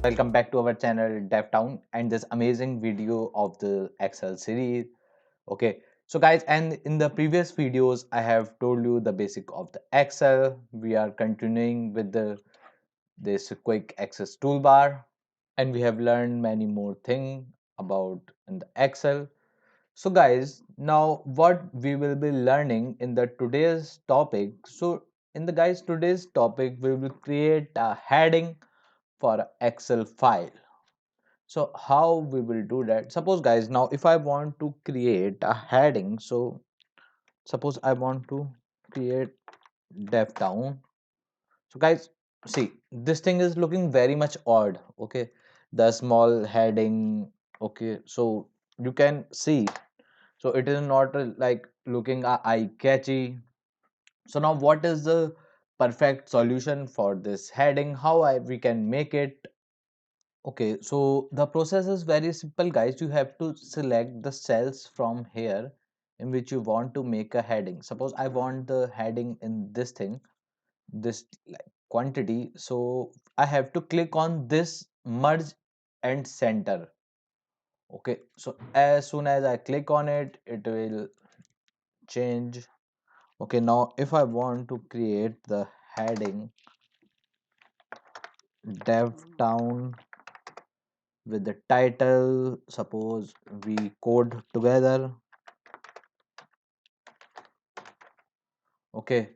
Welcome back to our channel DevTown and this amazing video of the Excel series. Okay, so guys, and in the previous videos, I have told you the basic of the Excel. We are continuing with this quick access toolbar, and we have learned many more things about in the Excel. So guys, now what we will be learning in the today's topic. So in the guys today's topic, we will create a heading for a Excel file. So how we will do that? Suppose guys, now if I want to create a heading, so suppose I want to create DevTown. So guys, see, this thing is looking very much odd. Okay, the small heading. Okay, so you can see, so it is not like looking eye catchy. So now what is the perfect solution for this heading? How we can make it? Okay, so the process is very simple, guys. You have to select the cells from here in which you want to make a heading. Suppose I want the heading in this thing, this like quantity. So I have to click on this merge and center. Okay, so as soon as I click on it, it will change. Okay, now if I want to create the heading DevTown with the title, suppose we code together. Okay,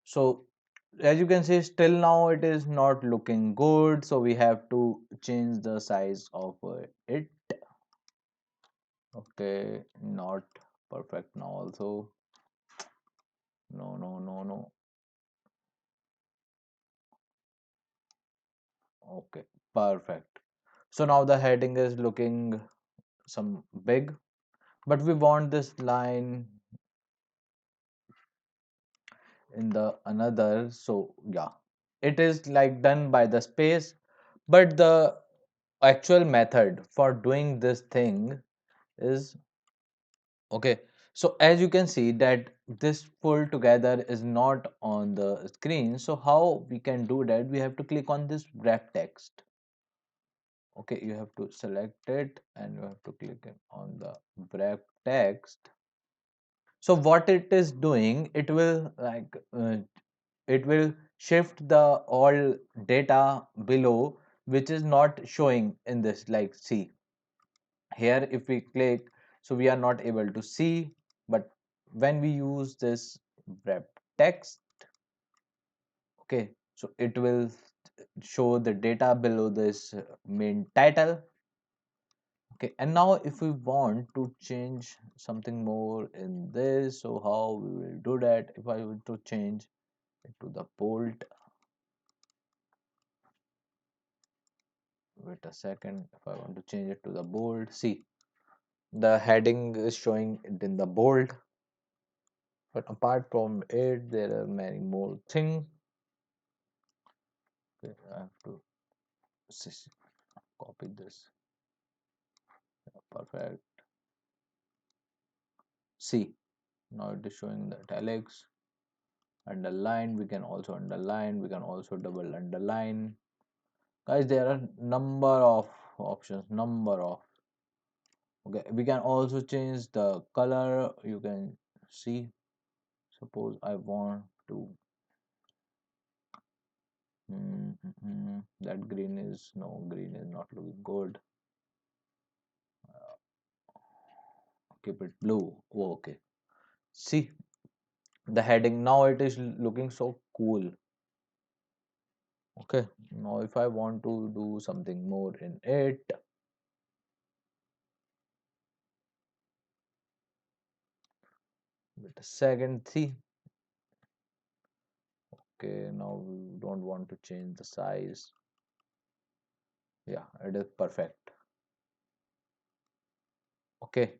so as you can see, still now it is not looking good, so we have to change the size of it. Okay, not perfect now also. No. Okay, perfect. So now the heading is looking some big, but we want this line in the another. So yeah, it is like done by the space, but the actual method for doing this thing is okay. So as you can see that this pull together is not on the screen. So how we can do that? We have to click on this wrap text. Okay, you have to select it and you have to click it on the wrap text. So what it is doing, it will it will shift the all data below which is not showing in this, like see here if we click, so we are not able to see, but when we use this wrap text, okay, so it will show the data below this main title. Okay, and now if we want to change something more in this, so how we will do that? If I want to change it to the bold, wait a second, if I want to change it to the bold, see the heading is showing it in the bold, but apart from it there are many more things. Okay, I have to copy this. Perfect. See, now it is showing the italics. Underline, we can also underline, we can also double underline. Guys, there are number of options, number of. Okay, we can also change the color. You can see, suppose I want to that green is no, green is not looking good. Keep it blue. Oh, okay, see the heading now, it is looking so cool. Okay, now if I want to do something more in it, wait a second, see. Okay, now we don't want to change the size. Yeah, it is perfect. Okay,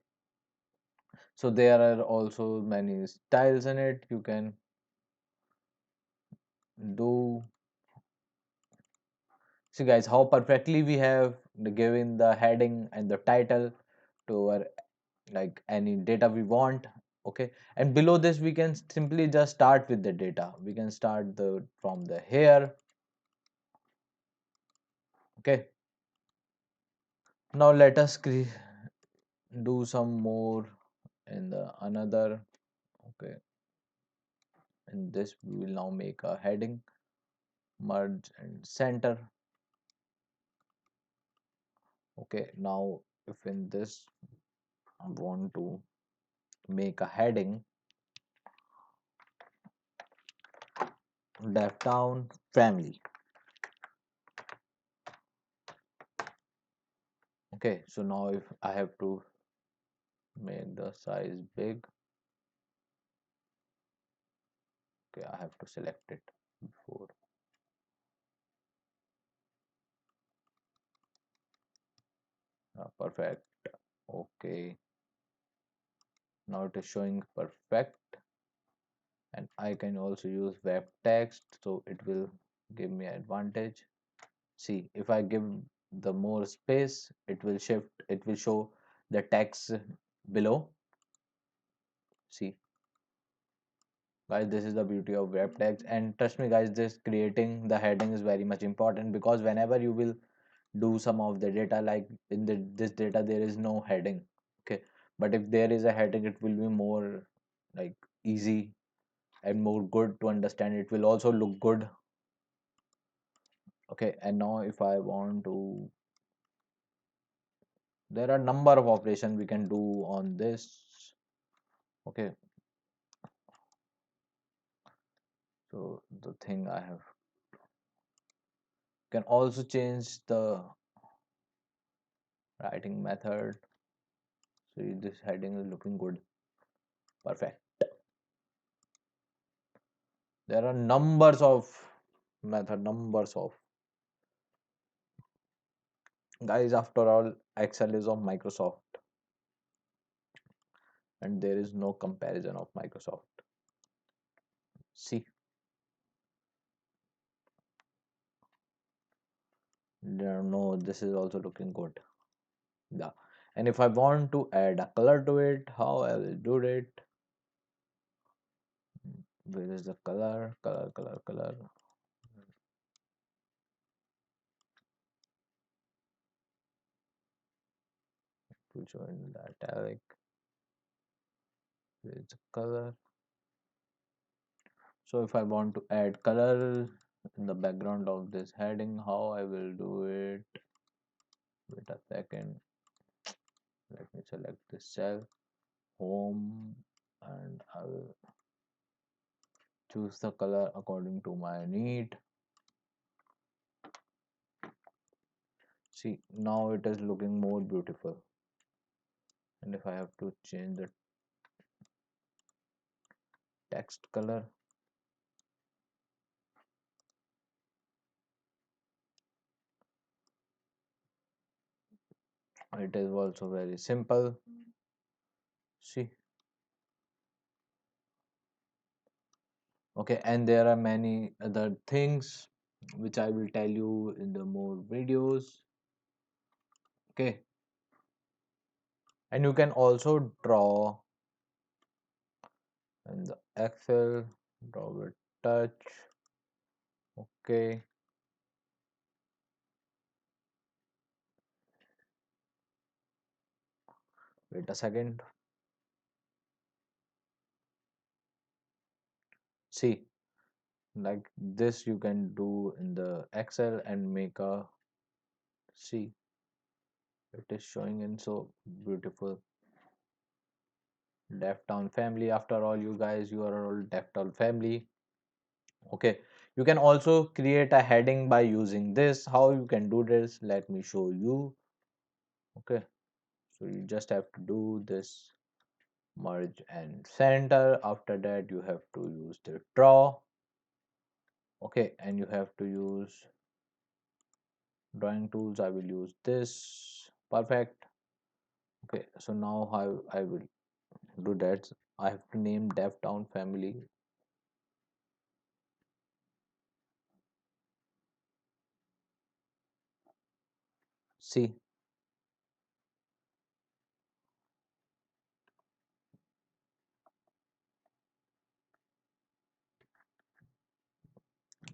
so there are also many styles in it. You can do. See guys, how perfectly we have given the heading and the title to our like any data we want. Okay, and below this we can simply just start with the data. We can start the from the here. Okay, Now let us do some more in the another. Okay, in this we will now make a heading, merge and center. Okay, now if in this I want to make a heading, DevTown family. Okay, so now if I have to make the size big, okay, I have to select it before. Perfect. Okay, now it is showing perfect, and I can also use web text, so it will give me advantage. See, if I give the more space, it will show the text below. See, guys, this is the beauty of web text, and trust me guys, this creating the heading is very much important, because whenever you will do some of the data, like in this data there is no heading. Okay, but if there is a heading, it will be more like easy and more good to understand. It will also look good. Okay, and now if I want to, there are number of operations we can do on this. Okay, so the thing I have, can also change the writing method. See, this heading is looking good. Perfect. There are numbers of numbers of, guys, after all, Excel is of Microsoft, and there is no comparison of Microsoft. See, no, this is also looking good. Yeah, and if I want to add a color to it, how I will do it? Where is the color? Color. To show in the italic. Where is the color? So if I want to add color in the background of this heading, how I will do it? Wait a second. Let me select this cell, home, and I will choose the color according to my need. See, now it is looking more beautiful. And if I have to change the text color, it is also very simple. See, okay, and there are many other things which I will tell you in the more videos. Okay, and you can also draw in the Excel, draw with touch. Okay, wait a second. See, like this you can do in the Excel and make a, see, it is showing in so beautiful. DevTown family, after all, you guys, you are all DevTown family. Okay, you can also create a heading by using this. How you can do this, let me show you. Okay, so you just have to do this, merge and center. After that you have to use the draw. Okay, and you have to use drawing tools. I will use this. Perfect. Okay, so now how I will do that, I have to name DevTown family. See,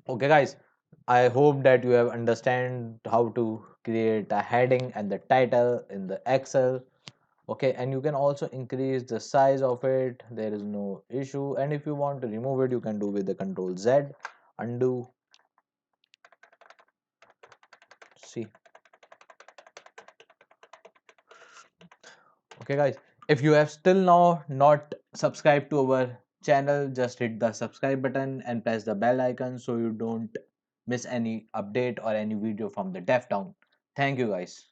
okay guys, I hope that you have understand how to create a heading and the title in the Excel. Okay, and you can also increase the size of it, there is no issue. And if you want to remove it, you can do with the Control Z, undo. See. Okay guys, if you have still now not subscribed to our channel, just hit the subscribe button and press the bell icon so you don't miss any update or any video from the DevTown. Thank you guys.